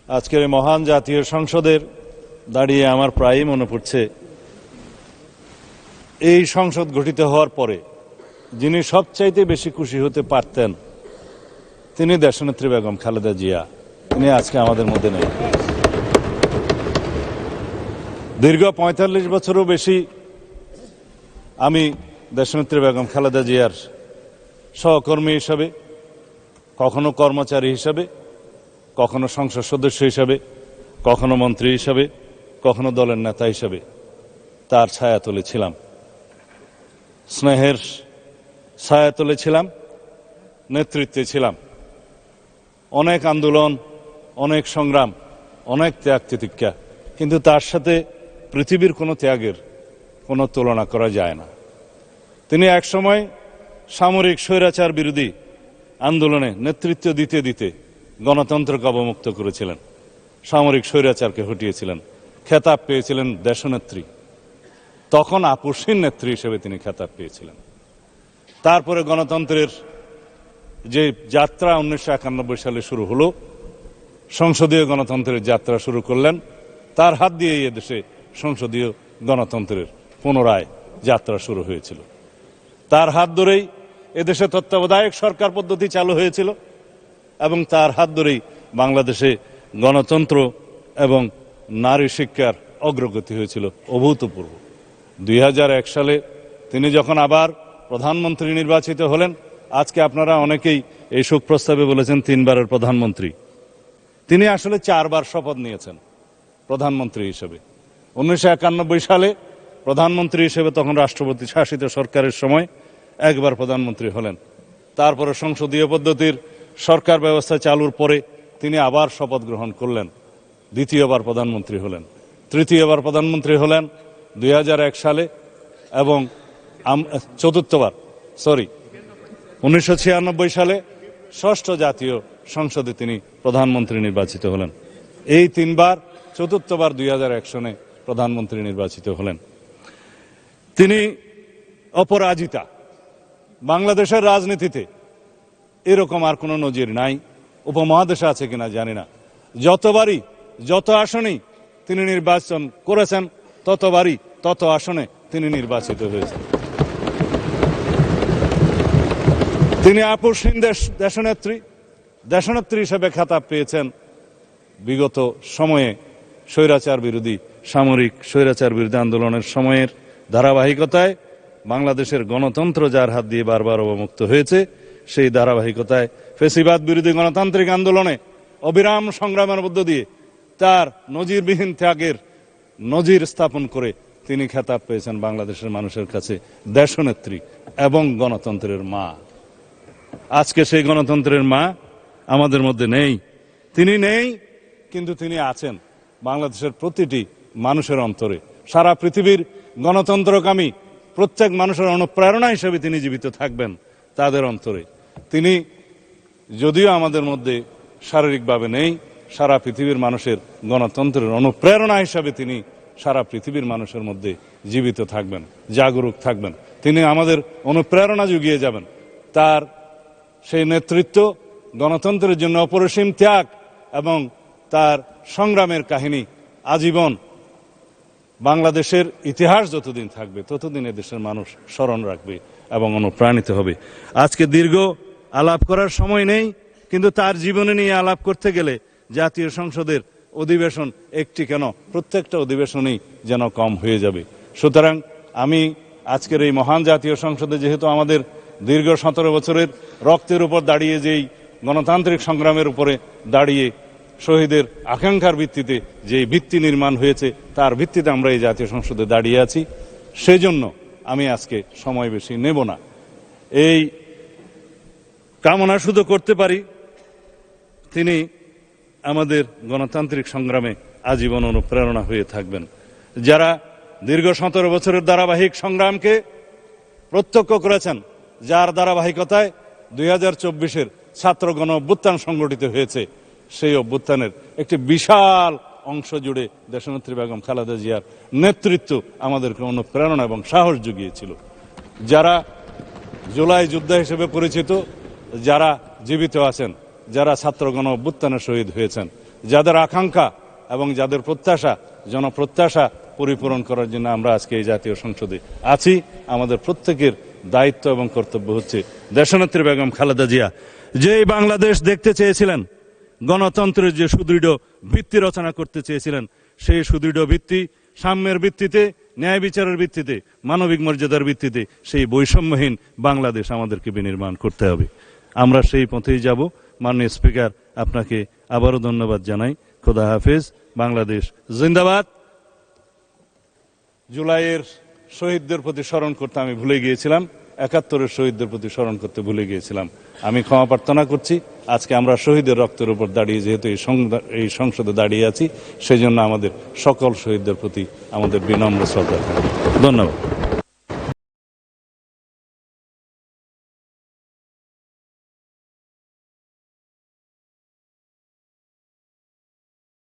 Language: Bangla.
আজকের এই মহান জাতীয় সংসদের দাঁড়িয়ে আমার প্রায়ই মনে পড়ছে এই সংসদ গঠিত হওয়ার পরে যিনি সবচাইতে বেশি খুশি হতে পারতেন তিনি দেশনেত্রী বেগম খালেদা জিয়া। তিনি আজকে আমাদের মধ্যে নেই। দীর্ঘ ৪৫ বছরও বেশি আমি দেশনেত্রী বেগম খালেদা জিয়ার সহকর্মী হিসাবে, কখনো কর্মচারী হিসাবে, কখনো সংসদ সদস্য হিসাবে, কখনো মন্ত্রী হিসাবে, কখনো দলের নেতা হিসাবে তার ছায়াতলে ছিলাম, স্নেহের ছায়াতলে ছিলাম, নেতৃত্বে ছিলাম। অনেক আন্দোলন, অনেক সংগ্রাম, অনেক ত্যাগ তিতিক্ষা, কিন্তু তার সাথে পৃথিবীর কোনো ত্যাগের কোনো তুলনা করা যায় না। তিনি একসময় সামরিক স্বৈরাচার বিরোধী আন্দোলনে নেতৃত্ব দিতে দিতে গণতন্ত্রকে অবমুক্ত করেছিলেন, সামরিক স্বৈরাচারকে হটিয়েছিলেন, খেতাব পেয়েছিলেন দেশনেত্রী। তখন আপসহীন নেত্রী হিসেবে তিনি খেতাব পেয়েছিলেন। তারপরে গণতন্ত্রের যে যাত্রা ১৯৯১ সালে শুরু হলো, সংসদীয় গণতন্ত্রের যাত্রা শুরু করলেন। তার হাত দিয়েই এদেশে সংসদীয় গণতন্ত্রের পুনরায় যাত্রা শুরু হয়েছিল। তার হাত ধরেই এদেশে তত্ত্বাবধায়ক সরকার পদ্ধতি চালু হয়েছিল এবং তার হাত ধরেই বাংলাদেশে গণতন্ত্র এবং নারী শিক্ষার অগ্রগতি হয়েছিল অভূতপূর্ব। ২০০১ সালে তিনি যখন আবার প্রধানমন্ত্রী নির্বাচিত হলেন, আজকে আপনারা অনেকেই এই শোক প্রস্তাবে বলেছেন ৩ বারের প্রধানমন্ত্রী। তিনি আসলে ৪ বার শপথ নিয়েছেন প্রধানমন্ত্রী হিসেবে। ১৯৯১ সালে প্রধানমন্ত্রী হিসেবে তখন রাষ্ট্রপতি শাসিত সরকারের সময় একবার প্রধানমন্ত্রী হলেন। তারপরে সংসদীয় পদ্ধতির সরকার ব্যবস্থা চালুর পরে তিনি আবার শপথ গ্রহণ করলেন, দ্বিতীয়বার প্রধানমন্ত্রী হলেন। তৃতীয়বার প্রধানমন্ত্রী হলেন ২০০১ সালে এবং চতুর্থবার ১৯৯৬ সালে ষষ্ঠ জাতীয় সংসদে তিনি প্রধানমন্ত্রী নির্বাচিত হলেন। এই ৩ বার, চতুর্থবার ২০০১ সনে প্রধানমন্ত্রী নির্বাচিত হলেন। তিনি অপরাজিতা। বাংলাদেশের রাজনীতিতে এরকম আর কোনো নজির নাই, উপমহাদেশে আছে কিনা জানি না। যতবারই যত আসনেই তিনি নির্বাচন করেছেন ততবারই তত আসনে তিনি নির্বাচিত হয়েছেন। তিনি আপসহীন দেশনেত্রী হিসেবে খেতাব পেয়েছেন। বিগত সময়ে স্বৈরাচার বিরোধী, সামরিক স্বৈরাচার বিরোধী আন্দোলনের সময়ের ধারাবাহিকতায় বাংলাদেশের গণতন্ত্র যার হাত দিয়ে বারবার অবমুক্ত হয়েছে, সেই ধারাবাহিকতায় ফ্যাসিবাদ বিরোধী গণতান্ত্রিক আন্দোলনে অবিরাম সংগ্রামের মধ্য দিয়ে তার নজিরবিহীন ত্যাগের নজির স্থাপন করে তিনি খেতাব পেয়েছেন বাংলাদেশের মানুষের কাছে দেশনেত্রী এবং গণতন্ত্রের মা। আজকে সেই গণতন্ত্রের মা আমাদের মধ্যে নেই। তিনি নেই, কিন্তু তিনি আছেন বাংলাদেশের প্রতিটি মানুষের অন্তরে। সারা পৃথিবীর গণতন্ত্রকামী প্রত্যেক মানুষের অনুপ্রেরণা হিসেবে তিনি জীবিত থাকবেন তাদের অন্তরে। তিনি যদিও আমাদের মধ্যে শারীরিকভাবে নেই, সারা পৃথিবীর মানুষের গণতন্ত্রের অনুপ্রেরণা হিসাবে তিনি সারা পৃথিবীর মানুষের মধ্যে জীবিত থাকবেন, জাগরুক থাকবেন। তিনি আমাদের অনুপ্রেরণা জুগিয়ে যাবেন। তার সেই নেতৃত্ব, গণতন্ত্রের জন্য অপরিসীম ত্যাগ এবং তার সংগ্রামের কাহিনী আজীবন বাংলাদেশের ইতিহাস যতদিন থাকবে ততদিন এদেশের মানুষ স্মরণ রাখবে এবং অনুপ্রাণিত হবে। আজকে দীর্ঘ আলাপ করার সময় নেই, কিন্তু তার জীবনে নিয়ে আলাপ করতে গেলে জাতীয় সংসদের অধিবেশন একটি কেন, প্রত্যেকটা অধিবেশনই যেন কম হয়ে যাবে। সুতরাং আমি আজকের এই মহান জাতীয় সংসদে, যেহেতু আমাদের দীর্ঘ ১৭ বছরের রক্তের উপর দাঁড়িয়ে, যেই গণতান্ত্রিক সংগ্রামের উপরে দাঁড়িয়ে শহীদের আকাঙ্ক্ষার ভিত্তিতে যে ভিত্তি নির্মাণ হয়েছে, তার ভিত্তিতে আমরা এই জাতীয় সংসদে দাঁড়িয়ে আছি, সেজন্য আমি আজকে সময় বেশি নেব না। এই কামনা শুধু করতে পারি তিনি আমাদের গণতান্ত্রিক সংগ্রামে আজীবন অনুপ্রেরণা হয়ে থাকবেন। যারা দীর্ঘ ১৭ বছরের ধারাবাহিক সংগ্রামকে প্রত্যক্ষ করেছেন, যার ধারাবাহিকতায় ২০২৪-এর ছাত্র গণ অভ্যুত্থান সংগঠিত হয়েছে, সেই অভ্যুত্থানের একটি বিশাল অংশ জুড়ে দেশনেত্রী বেগম খালেদা জিয়ার নেতৃত্ব আমাদেরকে অনুপ্রেরণা এবং সাহস জুগিয়েছিল। যারা জুলাই যোদ্ধা হিসেবে পরিচিত, যারা জীবিত আছেন, যারা ছাত্র গণ অভ্যুত্থানে শহীদ হয়েছেন, যাদের আকাঙ্ক্ষা এবং যাদের প্রত্যাশা, জনপ্রত্যাশা পরিপূরণ করার জন্য আমরা আজকে এই জাতীয় সংসদে আছি। আমাদের প্রত্যেকের দায়িত্ব এবং কর্তব্য হচ্ছে দেশনেত্রী বেগম খালেদা জিয়া যেই বাংলাদেশ দেখতে চেয়েছিলেন, গণতন্ত্রের যে সুদৃঢ় ভিত্তি রচনা করতে চেয়েছিলেন, সেই সুদৃঢ় ভিত্তি সাম্যের ভিত্তিতে, ন্যায় বিচারের ভিত্তিতে, মানবিক মর্যাদার ভিত্তিতে সেই বৈষম্যহীন বাংলাদেশ আমাদেরকে বিনির্মাণ করতে হবে। আমরা সেই পথেই যাব। মাননীয় স্পিকার, আপনাকে আবারও ধন্যবাদ জানাই। খোদা হাফেজ। বাংলাদেশ জিন্দাবাদ। জুলাইয়ের শহীদদের প্রতি স্মরণ করতে আমি ভুলে গিয়েছিলাম, ৭১-এর শহীদদের প্রতি স্মরণ করতে ভুলে গিয়েছিলাম। আমি ক্ষমা প্রার্থনা করছি। আজকে আমরা শহীদের রক্তের উপর দাঁড়িয়ে যেহেতু এই সংসদে দাঁড়িয়ে আছি, সেজন্য আমাদের সকল শহীদদের প্রতি আমাদের বিনম্র শ্রদ্ধা। ধন্যবাদ।